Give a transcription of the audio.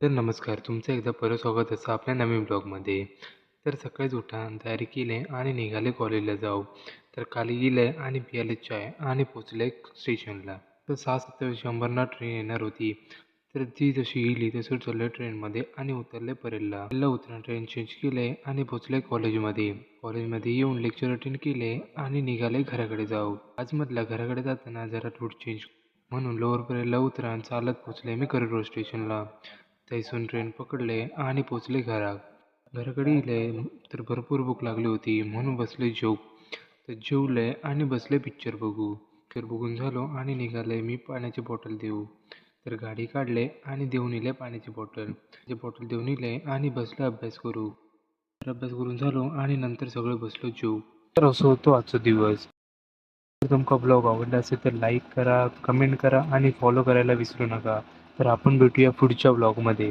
तर नमस्कार, तुमचं एकदा परत स्वागत असं आपल्या नवीन ब्लॉगमध्ये. तर सकाळीच उठान, तयारी केली आणि निघाले कॉलेजला जाऊ. तर खाली गेले आणि पियाले चाय आणि पोचले स्टेशनला. तर 6:27 अंबरनाथ ट्रेन येणार होती. तर ती जशी गेली तसं चढले ट्रेनमध्ये आणि उतरले परेलला. परेलला उतरून ट्रेन चेंज केले आणि पोचले कॉलेजमध्ये. कॉलेजमध्ये येऊन लेक्चर अटेंड केले आणि निघाले घराकडे जाऊ. आज म्हटलं घराकडे जाताना जरा रूट चेंज म्हणून लोअर परेलला उतरान चालत पोचले मी करिडोर स्टेशनला. तैसून ट्रेन पकडले आणि पोचले घरात. घराकडे गेले तर भरपूर भूक लागली होती म्हणून बसले तर जेवले आणि बसले पिक्चर बघू. पिक्चर बघून झालो आणि निघाले मी पाण्याची बॉटल देऊ. तर गाडी काढले आणि देऊन इले पाण्याची बॉटल देऊन इले आणि बसले अभ्यास करू. तर अभ्यास करून झालो आणि नंतर सगळं बसलो जेवू. तर असं होतो आजचा दिवस. जर तुमचा ब्लॉग आवडला असेल तर लाईक करा, कमेंट करा आणि फॉलो करायला विसरू नका. तर आपण भेटूया पुढच्या ब्लॉगमध्ये.